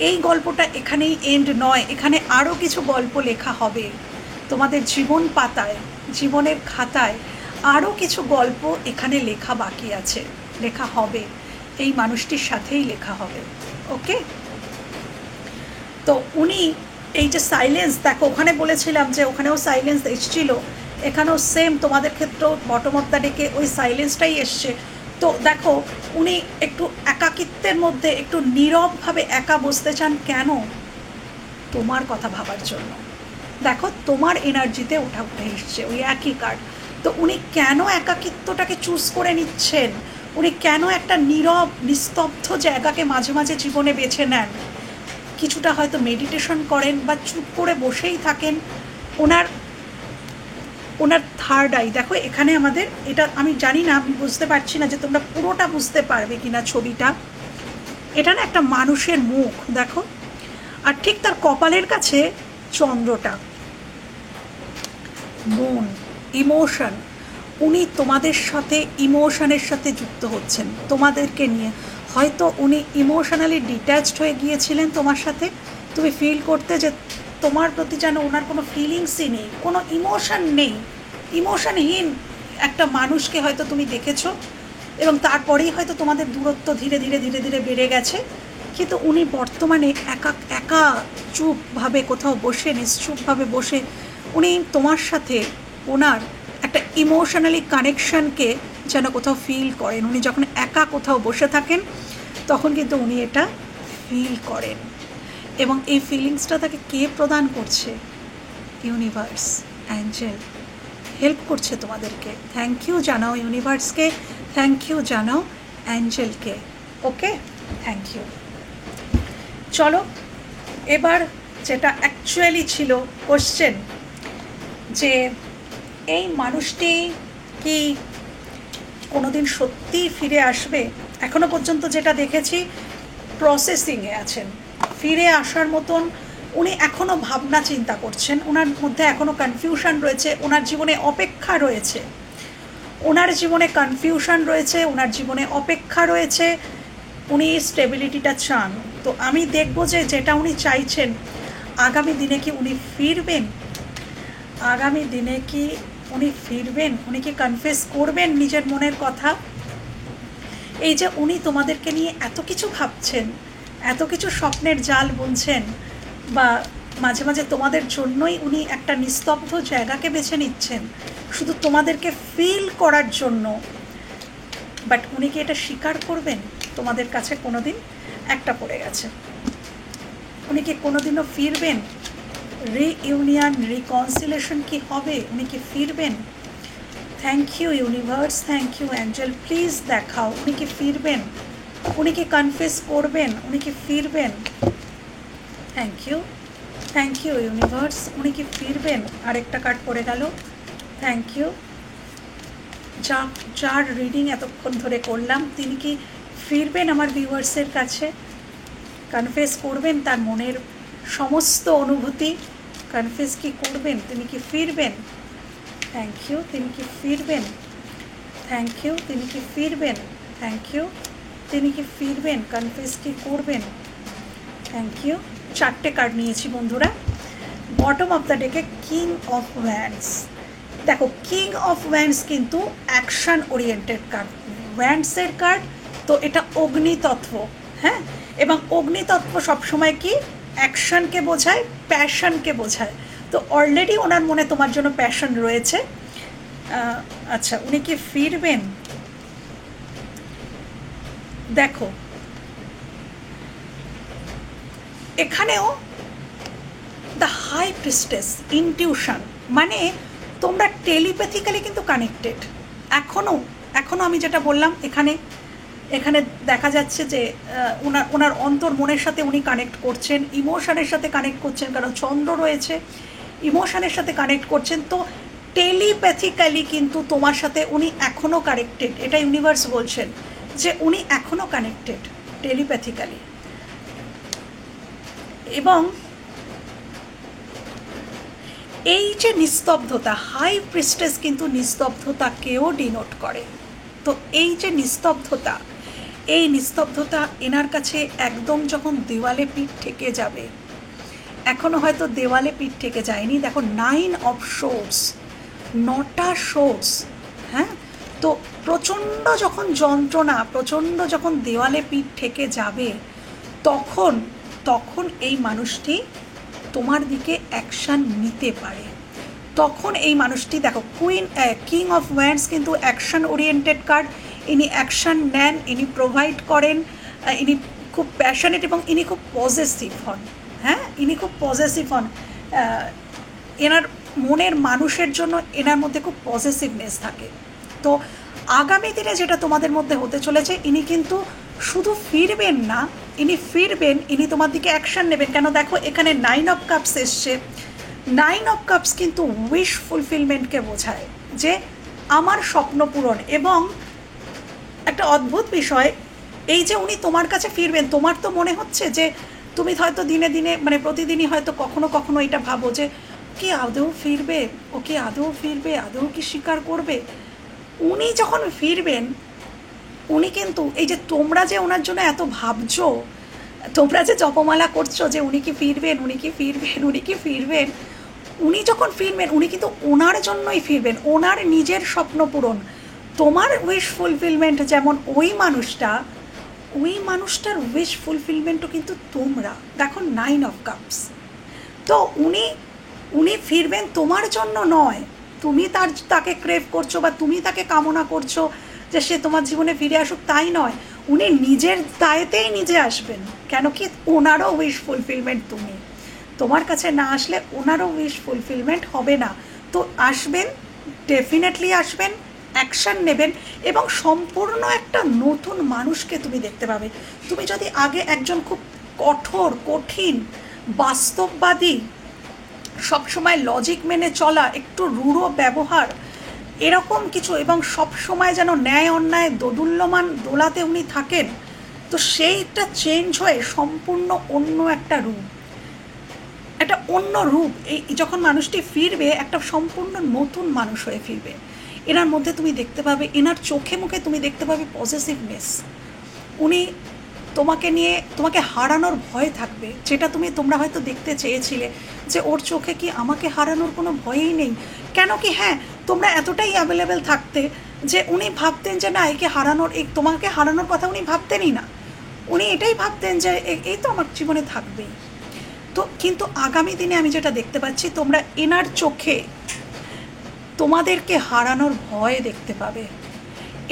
এই গল্পটা এখানেই এন্ড নয়, এখানে আরও কিছু গল্প লেখা হবে তোমাদের জীবন পাতায়, জীবনের খাতায় আরও কিছু গল্প এখানে লেখা বাকি আছে, লেখা হবে, এই মানুষটির সাথেই লেখা হবে। ওকে, তো উনি এই যে সাইলেন্স, দেখো ওখানে বলেছিলাম যে ওখানেও সাইলেন্স এসেছিল, এখানেও সেম তোমাদের ক্ষেত্রেও বটম অফ দ্য ডেকে ওই সাইলেন্সটাই এসছে। তো দেখো উনি একটু একাকিত্বের মধ্যে একটু নীরবভাবে একা বসতে চান, কেন? তোমার কথা ভাবার জন্য। দেখো তোমার এনার্জিতে ওঠা উঠে এসছে ওই একই কার্ড। তো উনি কেন একাকিত্বটাকে চুজ করে নিচ্ছেন, উনি কেন একটা নীরব নিস্তব্ধ জায়গাকে মাঝে মাঝে জীবনে বেছে নেন, কিছুটা হয়তো মেডিটেশন করেন বা চুপ করে বসেই থাকেন। ওনার থার্ড আই দেখো এখানে আমাদের, এটা আমি জানি না, আমি বুঝতে পারছি না যে তোমরা পুরোটা বুঝতে পারবে কিনা ছবিটা। এটা না একটা মানুষের মুখ দেখো, আর ঠিক তার কপালের কাছে চন্দ্রটা, মন, ইমোশন। উনি তোমাদের সাথে ইমোশনের সাথে যুক্ত হচ্ছেন, তোমাদেরকে নিয়ে। হয়তো উনি ইমোশনালি ডিট্যাচড হয়ে গিয়েছিলেন তোমার সাথে, তুমি ফিল করতে যে তোমার প্রতি যেন ওনার কোনো ফিলিংসই নেই, কোনো ইমোশন নেই, ইমোশনহীন একটা মানুষকে হয়তো তুমি দেখেছো, এবং তারপরেই হয়তো তোমাদের দূরত্ব ধীরে ধীরে ধীরে ধীরে বেড়ে গেছে। কিন্তু উনি বর্তমানে একা চুপভাবে কোথাও বসে, নিশ্চুপভাবে বসে উনি তোমার সাথে ওনার একটা ইমোশনালি কানেকশানকে যেন কোথাও ফিল করেন। উনি যখন একা কোথাও বসে থাকেন তখন কিন্তু উনি এটা ফিল করেন, এবং এই ফিলিংসটা তাকে কে প্রদান করছে? ইউনিভার্স, অ্যাঞ্জেল হেল্প করছে তোমাদেরকে। থ্যাংক ইউ জানাও ইউনিভার্সকে, থ্যাংক ইউ জানাও অ্যাঞ্জেলকে। ওকে, থ্যাংক ইউ। চলো এবার যেটা অ্যাকচুয়ালি ছিল কোশ্চেন, যে এই মানুষটি কি কোনোদিন সত্যিই ফিরে আসবে? এখনো পর্যন্ত যেটা দেখেছি প্রসেসিংয়ে আছেন, ফিরে আসার মতন উনি এখনও ভাবনা চিন্তা করছেন, ওনার মধ্যে এখনও কনফিউশন রয়েছে, ওনার জীবনে অপেক্ষা রয়েছে, ওনার জীবনে কনফিউশন রয়েছে, ওনার জীবনে অপেক্ষা রয়েছে, উনি স্টেবিলিটিটা চান। তো আমি দেখব যে যেটা উনি চাইছেন, আগামী দিনে কি উনি ফিরবেন, আগামী দিনে কি উনি ফিরবেন, উনি কি কনফেস করবেন নিজের মনের কথা? এই যে উনি তোমাদেরকে নিয়ে এত কিছু ভাবছেন, এত কিছু স্বপ্নের জাল বুনছেন, বা মাঝে মাঝে তোমাদের জন্যই উনি একটা নিস্তব্ধ জায়গাকে বেছে নিচ্ছেন শুধু তোমাদেরকে ফিল করার জন্য, বাট উনি কি এটা স্বীকার করবেন তোমাদের কাছে? কোনোদিন একটা পড়ে গেছে, উনি কি কোনোদিনও ফিরবেন? রিইউনিয়ন, রিকনসিলেশন কি হবে? উনি কি ফিরবেন? Thank you universe, thank you angel, please দেখাও উনি কি ফিরবেন, উনি কি কনফেস করবেন, উনি কি ফিরবেন? থ্যাংক ইউ ইউনিভার্স, উনি কি ফিরবেন? আরেকটা কার্ড পড়ে গেল, থ্যাংক ইউ। যার রিডিং এতক্ষণ ধরে করলাম, তিনি কি ফিরবেন আমার ভিউয়ার্সের কাছে? কনফেস করবেন তার মনের সমস্ত অনুভূতি, কনফেস কি করবেন? তিনি কি ফিরবেন? থ্যাংক ইউ, তিনি কি ফিরবেন? থ্যাংক ইউ, তিনি কি ফিরবেন? থ্যাংক ইউ, তিনি কি ফিরবেন? কনফেস কি করবেন? Thank you. 4টে কার্ড নিয়েছি বন্ধুরা। বটম অফ দ্য ডেকে কিং অফ ওয়ান্ডস। দেখো কিং অফ ওয়ান্ডস কিন্তু অ্যাকশান ওরিয়েন্টেড কার্ড, ওয়ান্ডসের কার্ড, তো এটা অগ্নিতত্ত্ব। হ্যাঁ, এবং অগ্নিতত্ত্ব সবসময় কি অ্যাকশনকে বোঝায়, প্যাশনকে বোঝায়। তো অলরেডি ওনার মনে তোমার জন্য প্যাশন রয়েছে। আচ্ছা, উনি কি ফিরবেন? দেখো এখানেও দ্য হাই প্রিস্টেস, ইনটিউশন, মানে তোমরা টেলিপ্যাথিক্যালি কিন্তু কানেক্টেড এখনও আমি যেটা বললাম, এখানে দেখা যাচ্ছে যে ওনার অন্তর মনের সাথে উনি কানেক্ট করছেন, ইমোশনের সাথে কানেক্ট করছেন, কারণ চন্দ্র রয়েছে, ইমোশনের সাথে কানেক্ট করছেন। তো টেলিপ্যাথিক্যালি কিন্তু তোমার সাথে উনি এখনও কানেক্টেড, এটা ইউনিভার্স বলছেন যে উনি এখনও কানেক্টেড টেলিপ্যাথিক্যালি। এবং এই যে নিস্তব্ধতা, হাই প্রিস্টেস কিন্তু নিস্তব্ধতাকেও ডিনোট করে। তো এই যে নিস্তব্ধতা, এই নিস্তব্ধতা এনার কাছে একদম যখন দেওয়ালে পিঠ ঠেকে যাবে, এখনও হয়তো দেওয়ালে পিঠ ঠেকে যায়নি, দেখো 9 অফ সোর্স, 9টা সোর্স, হ্যাঁ। তো প্রচণ্ড যখন যন্ত্রণা, প্রচণ্ড যখন দেওয়ালে পিঠ ঠেকে যাবে, তখন এই মানুষটি তোমার দিকে অ্যাকশান নিতে পারে। তখন এই মানুষটি, দেখো কিং অফ ওয়ান্ডস কিন্তু অ্যাকশন ওরিয়েন্টেড কার্ড। ইনি অ্যাকশান নেন, ইনি প্রোভাইড করেন, ইনি খুব প্যাশনেট এবং ইনি খুব পজেসিভ হন। হ্যাঁ, ইনি খুব পজেসিভ হন। এনার মনের মানুষের জন্য এনার মধ্যে খুব পজেসিভনেস থাকে। তো আগামী দিনে যেটা তোমাদের মধ্যে হতে চলেছে, ইনি কিন্তু শুধু ফিরবেন না, ইনি তোমার দিকে অ্যাকশান নেবেন। কেন দেখো এখানে 9 অফ কাপস এসছে। 9 অফ কাপস কিন্তু উইশ ফুলফিলমেন্টকে বোঝায়, যে আমার স্বপ্ন পূরণ। এবং একটা অদ্ভুত বিষয়, এই যে উনি তোমার কাছে ফিরবেন, তোমার তো মনে হচ্ছে যে তুমি হয়তো দিনে দিনে, মানে প্রতিদিনই হয়তো কখনো কখনো এটা ভাবো যে কি আদৌ ফিরবে, ওকে আদৌ ফিরবে, আদৌ কি স্বীকার করবে। উনি যখন ফিরবেন, উনি কিন্তু এই যে তোমরা যে ওনার জন্য এত ভাবছো, তোমরা যে জপমালা করছো যে উনি কি ফিরবেন, উনি কি ফিরবেন, উনি কি ফিরবেন, উনি যখন ফিরবেন উনি কিন্তু ওনার জন্যই ফিরবেন, ওনার নিজের স্বপ্ন পূরণ। তোমার উইশ ফুলফিলমেন্ট যেমন ওই মানুষটার উইশ ফুলফিলমেন্টও কিন্তু তোমরা। দেখো 9 অফ কাপস। তো উনি ফিরবেন তোমার জন্য নয়, তুমি তাকে ক্রেভ করছো বা তুমি তাকে কামনা করছো যে সে তোমার জীবনে ফিরে আসুক, তাই নয়। উনি নিজের দায়েতেই নিজে আসবেন। কেন কি ওনারও উইশ ফুলফিলমেন্ট তুমি, তোমার কাছে না আসলে ওনারও উইশ ফুলফিলমেন্ট হবে না। তো আসবেন, ডেফিনেটলি আসবেন, অ্যাকশান নেবেন এবং সম্পূর্ণ একটা নতুন মানুষকে তুমি দেখতে পাবে। তুমি যদি আগে একজন খুব কঠোর, কঠিন, বাস্তববাদী, সবসময় লজিক মেনে চলা, একটু রূঢ় ব্যবহার, এরকম কিছু, এবং সবসময় যেন ন্যায় অন্যায় দোদুল্যমান দোলাতে উনি থাকেন, তো সেইটা চেঞ্জ হয়ে সম্পূর্ণ অন্য একটা রূপ, একটা অন্য রূপ। এই যখন মানুষটি ফিরবে, একটা সম্পূর্ণ নতুন মানুষ হয়ে ফিরবে। এনার মধ্যে তুমি দেখতে পাবে, এনার চোখে মুখে তুমি দেখতে পাবে পজিটিভনেস। উনি তোমাকে হারানোর ভয় থাকবে, যেটা তোমরা হয়তো দেখতে চেয়েছিলে যে ওর চোখে কি আমাকে হারানোর কোনো ভয়ই নেই। কেন কি, হ্যাঁ, তোমরা এতটাই অ্যাভেলেবেল থাকতে যে উনি ভাবতেন যে না, তোমাকে হারানোর কথা উনি ভাবতেনই না। উনি এটাই ভাবতেন যে এই তো আমার জীবনে থাকবেই। তো কিন্তু আগামী দিনে আমি যেটা দেখতে পাচ্ছি, তোমরা এনার চোখে তোমাদেরকে হারানোর ভয় দেখতে পাবে,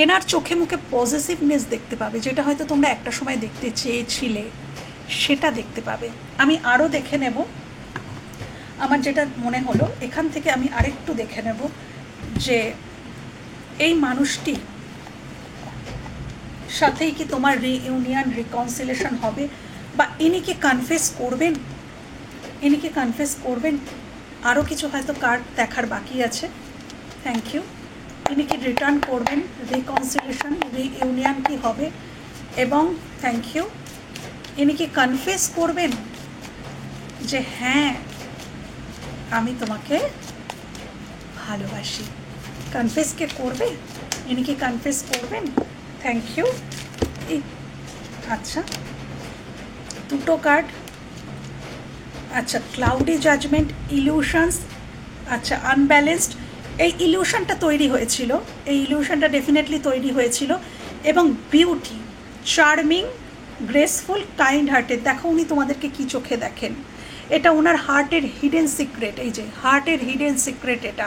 এনার চোখে মুখে পজিটিভনেস দেখতে পাবে, যেটা হয়তো তোমরা একটা সময় দেখতে চেয়েছিলে, সেটা দেখতে পাবে। আমি আরও দেখে নেব, আমার যেটা মনে হলো এখান থেকে আমি আরেকটু দেখে নেব যে এই মানুষটি সাথেই কি তোমার রিইউনিয়ন, রিকনসিলেশন হবে, বা ইনি কি কনফেস করবেন। আরও কিছু হয়তো কার্ড দেখার বাকি আছে। Thank you. ইনি কি রিটার্ন করবেন, রিকনসিলেশন, রিইউনিয়ন কি হবে, এবং থ্যাংক ইউ, ইনি কি কনফেস করবেন যে হ্যাঁ আমি তোমাকে ভালোবাসি। কনফেস কে করবে, ইনি কি কনফেস করবেন। Thank you. আচ্ছা, দুটো কার্ড। আচ্ছা, ক্লাউডি জাজমেন্ট, ইলিউশনস, আচ্ছা আনব্যালেন্সড। এই ইলিউশনটা তৈরি হয়েছিল, এই ইলিউশনটা ডেফিনেটলি তৈরি হয়েছিল, এবং beauty, charming, graceful, kind hearted. দেখো উনি তোমাদেরকে কি চোখে দেখেন, এটা ওনার হার্টের হিডেন সিক্রেট, এই যে হার্টের হিডেন সিক্রেট, এটা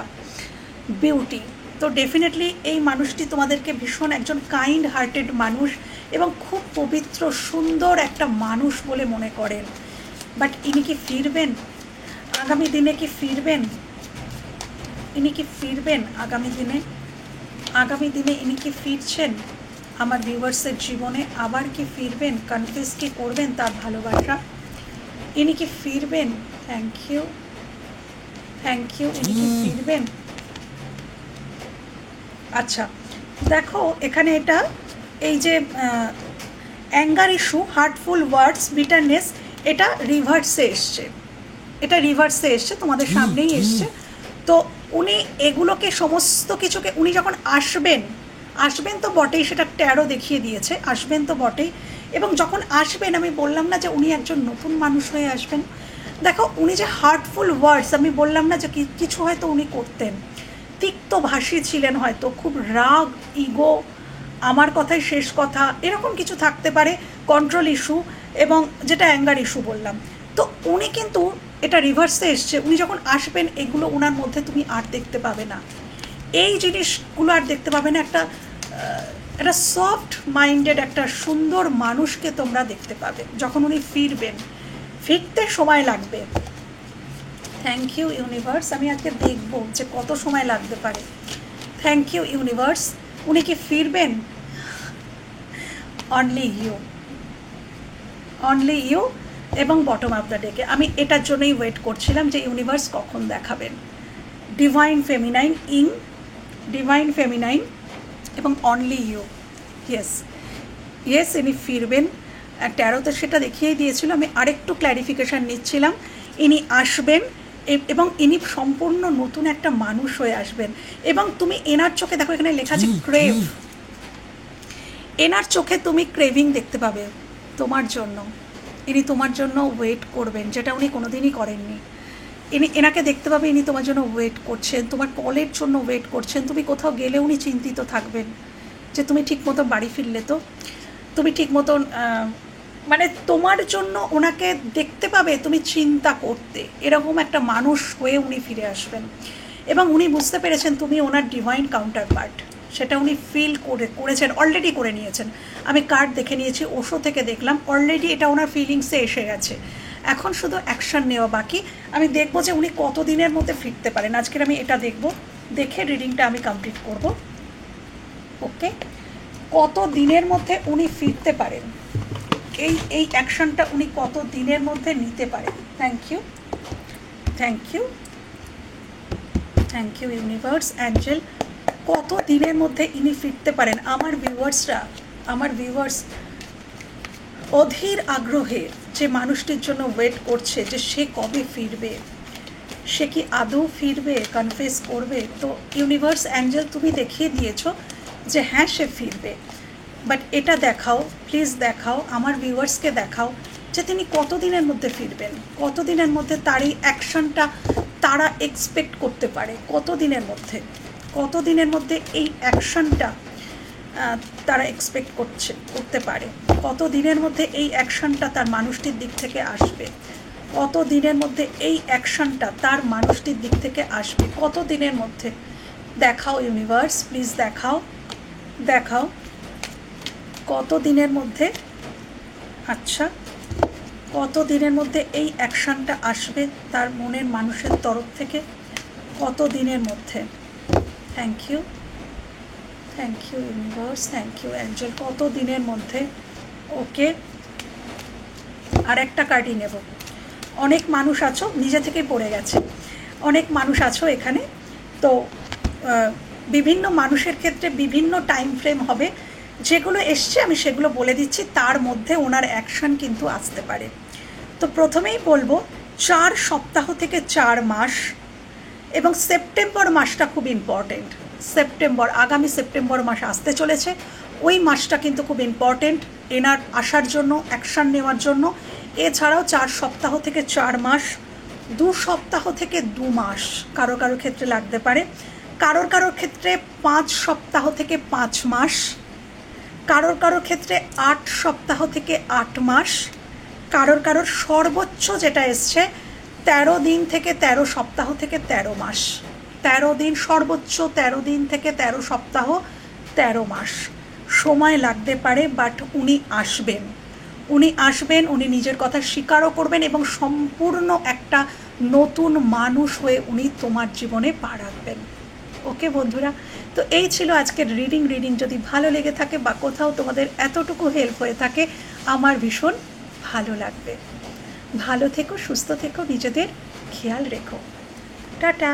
বিউটি। তো ডেফিনেটলি এই মানুষটি তোমাদেরকে ভীষণ একজন কাইন্ড হার্টেড মানুষ এবং খুব পবিত্র সুন্দর একটা মানুষ বলে মনে করেন। বাট ইনি কি ফিরবেন আগামী দিনে? কি ফিরবেন? ইনি কি ফিরবেন আগামী দিনে? আগামী দিনে ইনি কি ফিরছেন আমার ভিউয়ার্সের জীবনে? আবার কি ফিরবেন? কনফেস কি করবেন তার ভালোবাসা? ইনি কি ফিরবেন? Thank you, thank you. ইনি কি ফিরবেন? আচ্ছা দেখো এখানে এটা এই যে anger issue, hurtful words, bitterness, এটা রিভার্সে এসছে, এটা রিভার্সে এসছে, তোমাদের সামনেই এসছে। তো উনি এগুলোকে সমস্ত কিছুকে উনি যখন আসবেন, আসবেন তো বটেই, সেটা ট্যারো দেখিয়ে দিয়েছে, আসবেন তো বটেই। এবং যখন আসবেন, আমি বললাম না যে উনি একজন নতুন মানুষ হয়ে আসবেন। দেখো উনি যে হার্টফুল ওয়ার্ডস, আমি বললাম না যে কিছু হয়তো উনি করতেন, তিক্তভাষী ছিলেন হয়তো, খুব রাগ, ইগো, আমার কথাই শেষ কথা, এরকম কিছু থাকতে পারে, কন্ট্রোল ইস্যু, এবং যেটা অ্যাঙ্গার ইস্যু বললাম। তো উনি কিন্তু এটা রিভার্সে এসছে, উনি যখন আসবেন এগুলো ওনার মধ্যে তুমি আর দেখতে পাবে না, এই জিনিসগুলো আর দেখতে পাবে না। একটা সফট মাইন্ডেড একটা সুন্দর মানুষকে তোমরা দেখতে পাবে যখন উনি ফিরবেন। ফিরতে সময় লাগবে। Thank you universe. আমি আজকে দেখব যে কত সময় লাগতে পারে। Thank you universe. উনি কি ফিরবেন? অনলি ইউ, অনলি ইউ এবং বটম অফ দ্য ডেকে। আমি এটার জন্যই ওয়েট করছিলাম যে ইউনিভার্স কখন দেখাবেন। ডিভাইন ফেমিনাইন, ডিভাইন ফেমিনাইন এবং অনলি ইউ। ইয়েস, ইয়েস, ইনি ফিরবেন। ট্যারোতে সেটা দেখিয়েই দিয়েছিল, আমি আরেকটু ক্ল্যারিফিকেশান নিচ্ছিলাম। ইনি আসবেন এবং ইনি সম্পূর্ণ নতুন একটা মানুষ হয়ে আসবেন। এবং তুমি এনার চোখে দেখো, এখানে লেখা আছে ক্রেভ, এনার চোখে তুমি ক্রেভিং দেখতে পাবে তোমার জন্য। ইনি তোমার জন্য ওয়েট করবেন, যেটা উনি কোনোদিনই করেননি। এনাকে দেখতে পাবে, ইনি তোমার জন্য ওয়েট করছেন, তোমার কলের জন্য ওয়েট করছেন। তুমি কোথাও গেলে উনি চিন্তিত থাকবেন যে তুমি ঠিক মতন বাড়ি ফিরলে তো, তুমি ঠিক মতন মানে তোমার জন্য ওনাকে দেখতে পাবে তুমি চিন্তা করতে, এরকম একটা মানুষ হয়ে উনি ফিরে আসবেন। এবং উনি বুঝতে পেরেছেন তুমি ওনার ডিভাইন কাউন্টার পার্ট, সেটা উনি ফিল করেছেন, অলরেডি করে নিয়েছেন। আমি কার্ড দেখে নিয়েছি, ওশো থেকে দেখলাম, অলরেডি এটা ওনার ফিলিংসে এসে গেছে। এখন শুধু অ্যাকশান নেওয়া বাকি। আমি দেখবো যে উনি কত দিনের মধ্যে ফিরতে পারেন। আজকের আমি এটা দেখব, দেখে রিডিংটা আমি কমপ্লিট করব। ওকে, কত দিনের মধ্যে উনি ফিরতে পারেন, এই অ্যাকশানটা উনি কত দিনের মধ্যে নিতে পারেন। Thank you, thank you, thank you universe, angel. কত দিনের মধ্যে ইনি ফিরতে পারেন? আমার ভিউয়ার্স অধীর আগ্রহে যে মানুষটির জন্য ওয়েট করছে যে সে কবে ফিরবে, সে কি আদৌ ফিরবে, কনফেস করবে। তো ইউনিভার্স, অ্যাঞ্জেল, তুমি দেখিয়ে দিয়েছো যে হ্যাঁ সে ফিরবে। বাট এটা দেখাও, প্লিজ দেখাও, আমার ভিউয়ার্সকে দেখাও যে তিনি কত দিনের মধ্যে ফিরবেন, কত দিনের মধ্যে তার এই অ্যাকশনটা তারা এক্সপেক্ট করতে পারে, কত দিনের মধ্যে, কত দিনের মধ্যে এই অ্যাকশনটা তারা এক্সপেক্ট করতে পারে, কত দিনের মধ্যে এই অ্যাকশনটা তার মানুষটির দিক থেকে আসবে, কত দিনের মধ্যে এই অ্যাকশনটা তার মানুষটির দিক থেকে আসবে, কত দিনের মধ্যে। দেখাও ইউনিভার্স, প্লিজ দেখাও, দেখাও কত দিনের মধ্যে। আচ্ছা, কত দিনের মধ্যে এই অ্যাকশনটা আসবে তার মনের মানুষের তরফ থেকে, কত দিনের মধ্যে। Thank you, thank you universe, thank you angel, কত দিনের মধ্যে। ওকে, আর একটা কার্ডই নেব। অনেক মানুষ আছো, নিজে থেকেই পড়ে গেছে, অনেক মানুষ আছো এখানে। তো বিভিন্ন মানুষের ক্ষেত্রে বিভিন্ন টাইম ফ্রেম হবে, যেগুলো এসছে আমি সেগুলো বলে দিচ্ছি, তার মধ্যে ওনার অ্যাকশন কিন্তু আসতে পারে। তো প্রথমেই বলবো 4 সপ্তাহ থেকে 4 মাস, এবং সেপ্টেম্বর মাসটা খুব ইম্পর্টেন্ট। সেপ্টেম্বর, আগামী সেপ্টেম্বর মাস আসতে চলেছে, ওই মাসটা কিন্তু খুব ইম্পর্টেন্ট এনার আসার জন্য, অ্যাকশান নেওয়ার জন্য। এছাড়াও 4 সপ্তাহ থেকে 4 মাস, 2 সপ্তাহ থেকে 2 মাস কারো কারো ক্ষেত্রে লাগতে পারে, কারোর কারোর ক্ষেত্রে 5 সপ্তাহ থেকে 5 মাস, কারোর কারোর ক্ষেত্রে 8 সপ্তাহ থেকে 8 মাস, কারোর কারোর সর্বোচ্চ যেটা এসছে 13 দিন থেকে 13 সপ্তাহ থেকে 13 মাস, 13 দিন সর্বোচ্চ, 13 দিন থেকে 13 সপ্তাহ 13 মাস সময় লাগতে পারে। বাট উনি আসবেন, উনি আসবেন, উনি নিজের কথা স্বীকারও করবেন এবং সম্পূর্ণ একটা নতুন মানুষ হয়ে উনি তোমার জীবনে পা রাখবেন। ওকে বন্ধুরা, তো এই ছিল আজকের রিডিং যদি ভালো লেগে থাকে বা কোথাও তোমাদের এতটুকু হেল্প হয়ে থাকে আমার ভীষণ ভালো লাগবে। ভালো থেকো, সুস্থ থেকো, নিজেদের খেয়াল রেখো। টাটা।